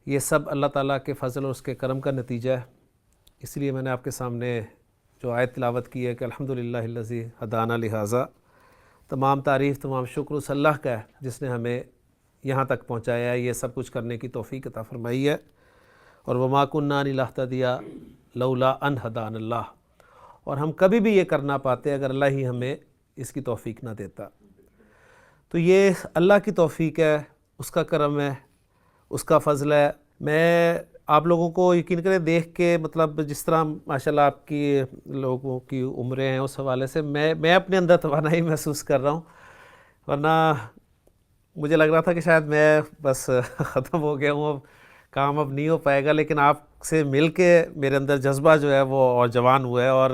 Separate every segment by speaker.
Speaker 1: یہ سب اللہ تعالیٰ کے فضل اور اس کے کرم کا نتیجہ ہے۔ اس لیے میں نے آپ کے سامنے جو آیت تلاوت کی ہے کہ الحمدللہ الذی ہدانا لہذا، تمام تعریف تمام شکر اس اللہ کا ہے جس نے ہمیں یہاں تک پہنچایا ہے، یہ سب کچھ کرنے کی توفیق عطا فرمائی ہے۔ اور وما کنا لنہتدی لولا ان ہدانا اللہ، اور ہم کبھی بھی یہ کرنا پاتے اگر اللہ ہی ہمیں اس کی توفیق نہ دیتا۔ تو یہ اللہ کی توفیق ہے، اس کا کرم ہے، اس کا فضل ہے۔ میں آپ لوگوں کو یقین کریں دیکھ کے، مطلب جس طرح ماشاءاللہ آپ کی لوگوں کی عمریں ہیں، اس حوالے سے میں اپنے اندر توانائی محسوس کر رہا ہوں، ورنہ مجھے لگ رہا تھا کہ شاید میں بس ختم ہو گیا ہوں، اب کام اب نہیں ہو پائے گا، لیکن آپ سے مل کے میرے اندر جذبہ جو ہے وہ اور جوان ہوا ہے، اور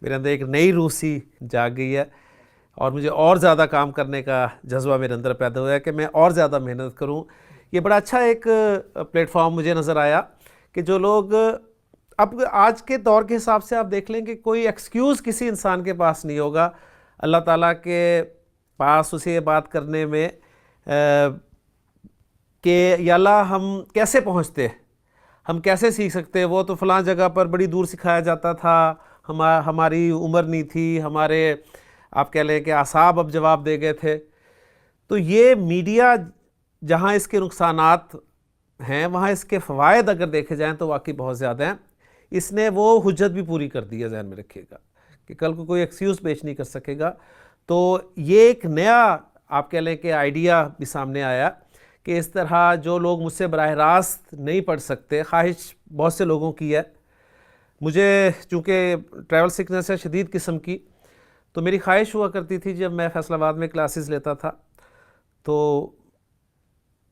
Speaker 1: میرے اندر ایک نئی روح سی جاگ گئی ہے، اور مجھے اور زیادہ کام کرنے کا جذبہ میرے اندر پیدا ہوا ہے کہ میں اور زیادہ محنت کروں۔ یہ بڑا اچھا ایک پلیٹ فارم مجھے نظر آیا کہ جو لوگ اب آج کے دور کے حساب سے آپ دیکھ لیں کہ کوئی ایکسکیوز کسی انسان کے پاس نہیں ہوگا اللہ تعالیٰ کے پاس اسے یہ بات کرنے میں کہ یا اللہ ہم کیسے پہنچتے، ہم کیسے سیکھ سکتے، وہ تو فلاں جگہ پر بڑی دور سکھایا جاتا تھا، ہماری عمر نہیں تھی، ہمارے آپ کہہ لیں کہ اعصاب اب جواب دے گئے تھے۔ تو یہ میڈیا جہاں اس کے نقصانات ہیں وہاں اس کے فوائد اگر دیکھے جائیں تو واقعی بہت زیادہ ہیں۔ اس نے وہ حجت بھی پوری کر دی ہے، ذہن میں رکھیے گا کہ کل کو کوئی ایکسکیوز پیش نہیں کر سکے گا۔ تو یہ ایک نیا آپ کہہ لیں کہ آئیڈیا بھی سامنے آیا کہ اس طرح جو لوگ مجھ سے براہ راست نہیں پڑھ سکتے، خواہش بہت سے لوگوں کی ہے، مجھے چونکہ ٹریول سکنس ہے شدید قسم کی، تو میری خواہش ہوا کرتی تھی جب میں فیصل آباد میں کلاسز لیتا تھا تو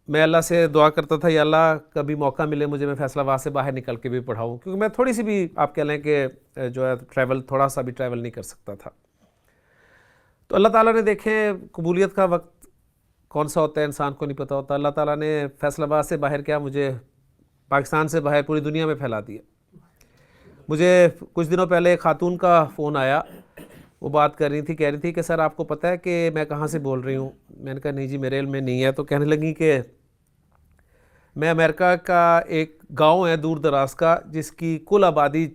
Speaker 1: میں اللہ سے دعا کرتا تھا یا اللہ کبھی موقع ملے مجھے میں فیصل آباد سے باہر نکل کے بھی پڑھاؤں، کیونکہ میں تھوڑی سی بھی آپ کہہ لیں کہ جو ہے ٹریول تھوڑا سا بھی ٹریول نہیں کر سکتا تھا۔ تو اللہ تعالیٰ نے دیکھیں قبولیت کا وقت کون سا ہوتا ہے انسان کو نہیں پتہ ہوتا، اللہ تعالیٰ نے فیصل آباد سے باہر کیا مجھے پاکستان سے باہر پوری دنیا میں پھیلا دیا۔ مجھے کچھ دنوں پہلے ایک خاتون کا فون آیا، وہ بات کر رہی تھی، کہہ رہی تھی کہ سر آپ کو پتہ ہے کہ میں کہاں سے بول رہی ہوں؟ میں نے کہا نہیں جی میرے علم میں نہیں ہے۔ تو کہنے لگی کہ میں امریکہ کا ایک گاؤں ہے دور دراز کا جس کی کل آبادی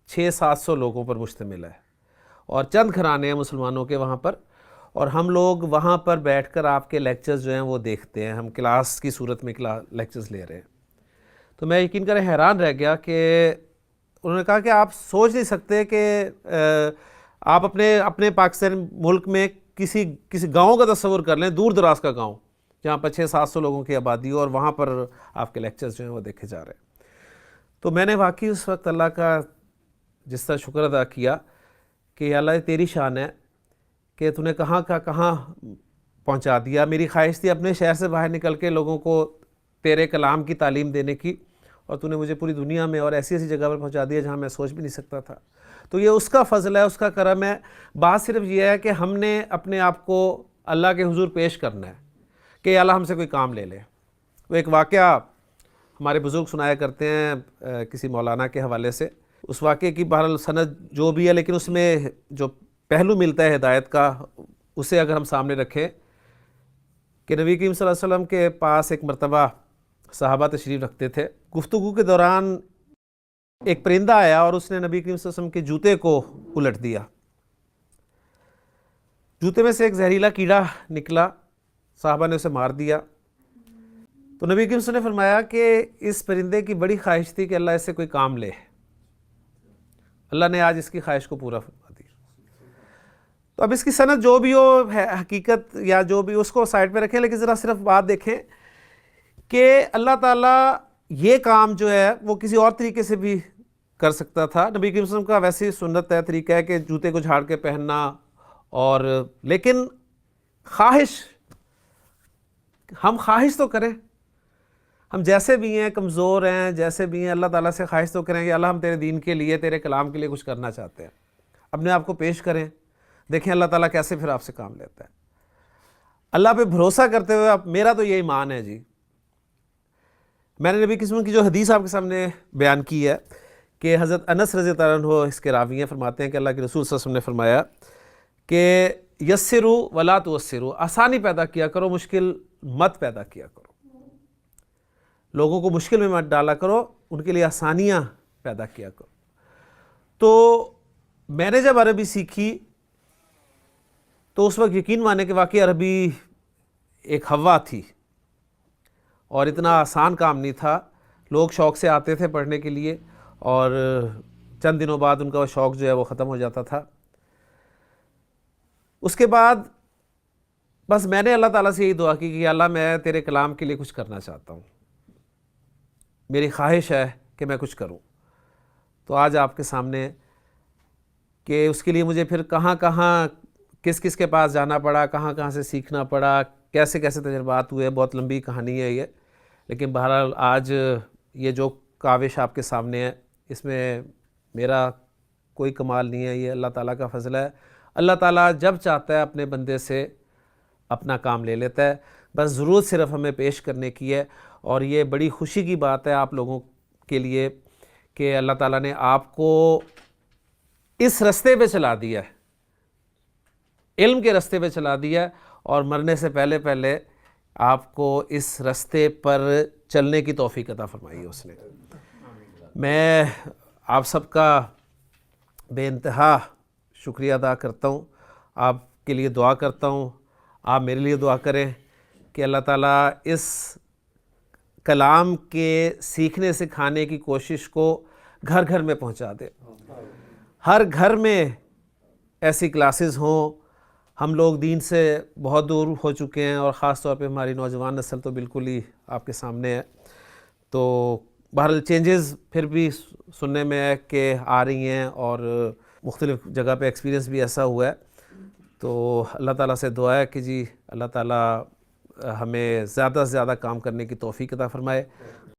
Speaker 1: 600-700 لوگوں پر مشتمل ہے، اور چند گھرانے ہیں مسلمانوں کے وہاں پر، اور ہم لوگ وہاں پر بیٹھ کر آپ کے لیکچرز جو ہیں وہ دیکھتے ہیں، ہم کلاس کی صورت میں لیکچرز لے رہے ہیں۔ تو میں یقین کریں حیران رہ گیا کہ انہوں نے کہا کہ آپ سوچ نہیں سکتے کہ آپ اپنے پاکستان ملک میں کسی گاؤں کا تصور کر لیں، دور دراز کا گاؤں جہاں پر 600-700 لوگوں کی آبادی ہو، اور وہاں پر آپ کے لیکچرز جو ہیں وہ دیکھے جا رہے ہیں۔ تو میں نے واقعی اس وقت اللہ کا جس طرح شکر ادا کیا کہ اللہ یہ تیری شان ہے کہ تو نے کہاں کا کہاں پہنچا دیا۔ میری خواہش تھی اپنے شہر سے باہر نکل کے لوگوں کو تیرے کلام کی تعلیم دینے کی، اور تو نے مجھے پوری دنیا میں اور ایسی جگہ پر پہنچا دیا جہاں میں سوچ بھی نہیں سکتا تھا۔ تو یہ اس کا فضل ہے، اس کا کرم ہے۔ بات صرف یہ ہے کہ ہم نے اپنے آپ کو اللہ کے حضور پیش کرنا ہے کہ اللہ ہم سے کوئی کام لے لے۔ وہ ایک واقعہ ہمارے بزرگ سنایا کرتے ہیں کسی مولانا کے حوالے سے، اس واقعے کی بہرحال سند جو بھی ہے، لیکن اس میں جو پہلو ملتا ہے ہدایت کا اسے اگر ہم سامنے رکھیں کہ نبی کریم صلی اللہ علیہ وسلم کے پاس ایک مرتبہ صحابہ تشریف رکھتے تھے، گفتگو کے دوران ایک پرندہ آیا اور اس نے نبی کریم صلی اللہ علیہ وسلم کے جوتے کو الٹ دیا، جوتے میں سے ایک زہریلا کیڑا نکلا، صحابہ نے اسے مار دیا۔ تو نبی کریم صلی اللہ علیہ وسلم نے فرمایا کہ اس پرندے کی بڑی خواہش تھی کہ اللہ اس سے کوئی کام لے، اللہ نے آج اس کی خواہش کو پورا فرما دیا۔ تو اب اس کی سند جو بھی ہو حقیقت یا جو بھی اس کو سائڈ پہ رکھیں، لیکن ذرا صرف بات دیکھیں کہ اللہ تعالیٰ یہ کام جو ہے وہ کسی اور طریقے سے بھی کر سکتا تھا۔ نبی کریم صلی اللہ علیہ وسلم کا ویسے سنت ہے، طریقہ ہے کہ جوتے کو جھاڑ کے پہننا، اور لیکن ہم خواہش تو کریں، ہم جیسے بھی ہیں کمزور ہیں جیسے بھی ہیں، اللہ تعالیٰ سے خواہش تو کریں کہ اللہ ہم تیرے دین کے لیے تیرے کلام کے لیے کچھ کرنا چاہتے ہیں، اپنے آپ کو پیش کریں، دیکھیں اللہ تعالیٰ کیسے پھر آپ سے کام لیتا ہے۔ اللہ پہ بھروسہ کرتے ہوئے میرا تو یہ ایمان ہے جی۔ میں نے نبی کی قسم کی جو حدیث آپ کے سامنے بیان کی ہے کہ حضرت انس رضی اللہ عنہ اس کے راوی ہیں، فرماتے ہیں کہ اللہ کے رسول صلی اللہ علیہ وسلم نے فرمایا کہ یسروا ولا تعسروا، آسانی پیدا کیا کرو مشکل مت پیدا کیا کرو۔ لوگوں کو مشکل میں مت ڈالا کرو، ان کے لیے آسانیاں پیدا کیا کرو۔ تو میں نے جب عربی سیکھی تو اس وقت یقین مانے کہ واقعی عربی ایک ہوا تھی اور اتنا آسان کام نہیں تھا۔ لوگ شوق سے آتے تھے پڑھنے کے لیے اور چند دنوں بعد ان کا وہ شوق جو ہے وہ ختم ہو جاتا تھا۔ اس کے بعد بس میں نے اللہ تعالیٰ سے یہی دعا کی کہ اللہ میں تیرے کلام کے لیے کچھ کرنا چاہتا ہوں، میری خواہش ہے کہ میں کچھ کروں۔ تو آج آپ کے سامنے کہ اس کے لیے مجھے پھر کہاں کہاں کس کس کے پاس جانا پڑا، کہاں کہاں سے سیکھنا پڑا، کیسے کیسے تجربات ہوئے، بہت لمبی کہانی ہے یہ، لیکن بہرحال آج یہ جو کاوش آپ کے سامنے ہے اس میں میرا کوئی کمال نہیں ہے، یہ اللہ تعالیٰ کا فضل ہے۔ اللہ تعالیٰ جب چاہتا ہے اپنے بندے سے اپنا کام لے لیتا ہے، بس ضرورت صرف ہمیں پیش کرنے کی ہے۔ اور یہ بڑی خوشی کی بات ہے آپ لوگوں کے لیے کہ اللہ تعالیٰ نے آپ کو اس رستے پہ چلا دیا ہے، علم کے رستے پہ چلا دیا ہے، اور مرنے سے پہلے پہلے آپ کو اس رستے پر چلنے کی توفیق عطا فرمائی ہے اس نے۔ میں آپ سب کا بے انتہا شکریہ ادا کرتا ہوں، آپ کے لیے دعا کرتا ہوں، آپ میرے لیے دعا کریں کہ اللہ تعالیٰ اس کلام کے سیکھنے سکھانے کی کوشش کو گھر گھر میں پہنچا دے، ہر گھر میں ایسی کلاسز ہوں۔ ہم لوگ دین سے بہت دور ہو چکے ہیں اور خاص طور پہ ہماری نوجوان نسل تو بالکل ہی آپ کے سامنے ہے۔ تو بہرحال چینجز پھر بھی سننے میں ہے کہ آ رہی ہیں اور مختلف جگہ پہ ایکسپیرینس بھی ایسا ہوا ہے۔ تو اللہ تعالیٰ سے دعا ہے کہ جی اللہ تعالیٰ ہمیں زیادہ سے زیادہ کام کرنے کی توفیق عطا فرمائے۔